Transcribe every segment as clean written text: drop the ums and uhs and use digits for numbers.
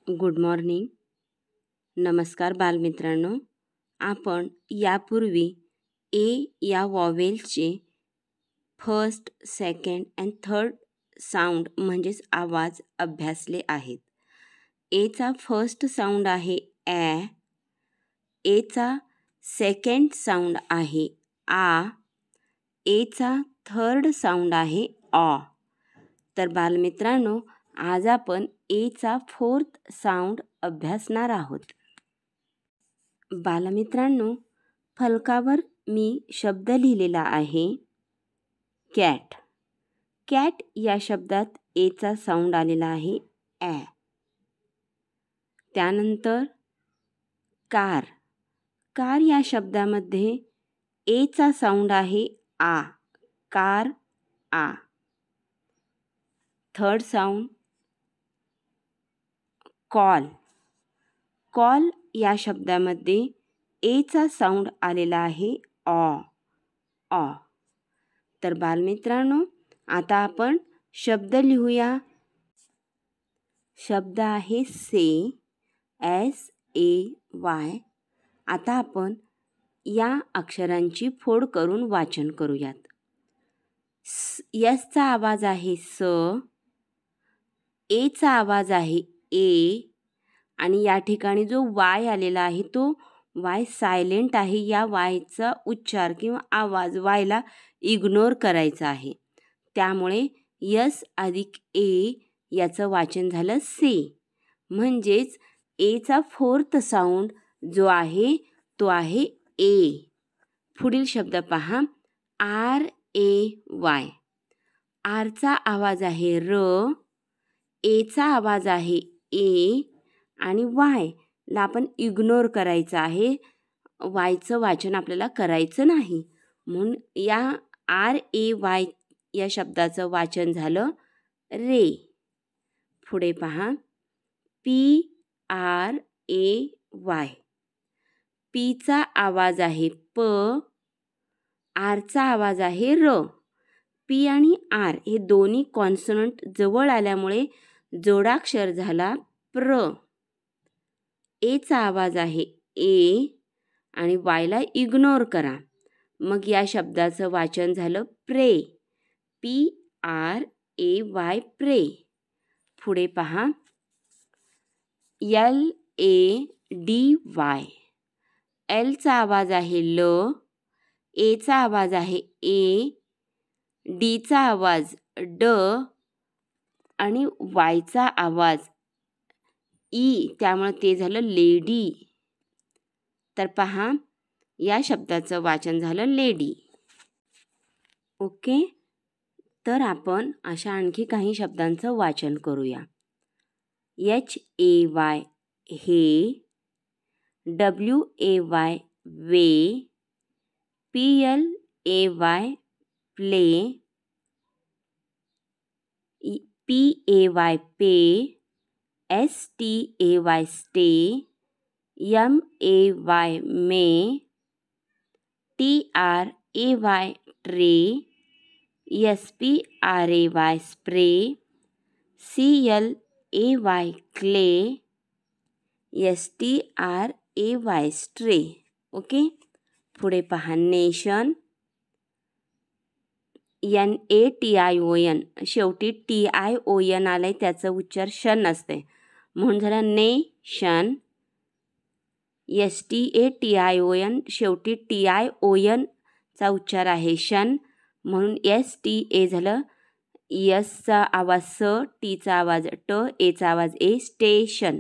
Good morning. नमस्कार बालमित्रांनो. आपण यापूर्वी ए या वॉवेलचे first, second and third sound म्हणजेच आवाज अभ्यासले आहेत. एचा फर्स्ट साऊंड आहे ॲ, एचा सेकंड साऊंड आहे आ, एचा थर्ड साऊंड आहे ऑ. तर बालमित्रांनो, आज आपण एचा फोर्थ साऊंड अभ्यासणार आहोत. बालमित्रांनो, फलकावर मी शब्द लिहिलेला आहे कॅट. कॅट या शब्दात एचा साऊंड आलेला आहे ॲ. त्यानंतर कार. कार या शब्दामध्ये एचा साऊंड आहे आ, कार आ. Third sound call. कॉल या शब्दामध्ये एचा साऊंड आलेला आहे ऑ, ऑ. तर बालमित्रांनो, आता आपण शब्द लिहूया. शब्द आहे से, SAY. आता आपण या अक्षरांची फोड करून वाचन करूयात. यसचा आवाज आहे स, एचा आवाज आहे ए, आणि या ठिकाणी जो वाय आलेला आहे तो वाय सायलेंट आहे. या वायचा उच्चार किंवा आवाज वायला इग्नोर करायचा आहे. त्यामुळे यस अधिक ए याचं वाचन झालं से. म्हणजेच एचा फोर्थ साऊंड जो आहे तो आहे ए. पुढील शब्द पहा, RAY. आरचा आवाज आहे र, एचा आवाज आहे ए, आणि वायला आपण इग्नोर करायचं आहे. वायचं वाचन आपल्याला करायचं नाही. म्हणून या RAY या शब्दाचं वाचन झालं रे. पुढे पहा, PRAY. पीचा आवाज आहे प, आरचा आवाज आहे र. पी आणि आर हे दोन्ही कॉन्सोनंट जवळ आल्यामुळे जोडाक्षर झाला प्र. एचा आवाज आहे ए आणि वायला इग्नोर करा. मग या शब्दाचं वाचन झालं प्रे, PRAY प्रे. पुढे पहा, LADY. एलचा आवाज आहे ल, एचा आवाज आहे ए, डीचा आवाज ड आणि वायचा आवाज ई, त्यामुळे ते झालं लेडी. तर पहा, या शब्दाचं वाचन झालं लेडी. ओके. तर आपण अशा आणखी काही शब्दांचं वाचन करूया. HAY हे, WAY वे, PLAY प्ले, PAY पे, STAY स्टे, MAY मे, TRAY tray, SPRAY spray, CLAY clay, STRAY stray. Okay. पुढे पहा, नेशन. NATION. शेवटी TION आलंय, त्याचं उच्चार शन असते म्हणून झालं नेशन. STATION. शेवटी TION चा उच्चार आहे शन म्हणून STA झालं. यसचा आवाज स, टीचा आवाज ट, एचा आवाज ए, स्टेशन.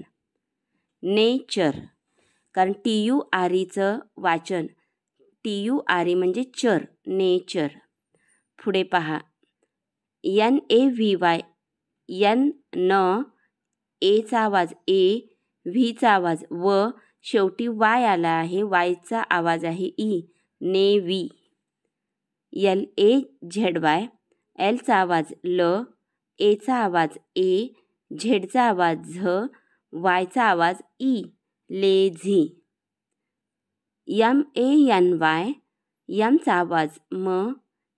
नेचर. कारण TUREचं वाचन TURE म्हणजे चर, नेचर. पुढे पहा, NAVY. न, एचा आवाज ए, व्हीचा आवाज व, शेवटी वाय आला आहे, वायचा आवाज आहे ई, नेवी. LAZY. एलचा आवाज ल, एचा आवाज ए, झेडचा आवाज झ, वायचा आवाज ई, लेझी. MANY. यमचा आवाज म,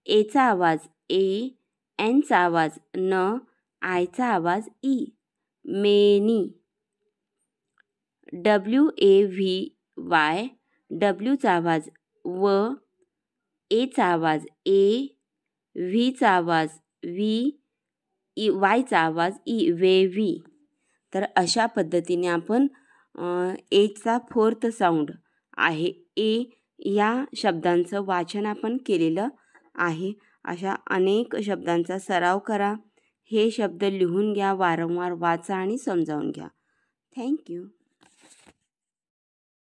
एचा आवाज ए, एनचा आवाज न, आयचा आवाज ई, मेनी. WAVY, डब्ल्यूचा आवाज व, एचा आवाज ए, व्हीचा आवाज व्ही, वायचा आवाज ई, वेवी. तर अशा पद्धतीने आपण एचा फोर्थ साऊंड आहे ए या शब्दांचं वाचन आपण केलेलं आहे. अशा अनेक शब्दांचा सराव करा. हे शब्द लिहून घ्या, वारंवार वाचा आणि समजावून घ्या. थँक्यू.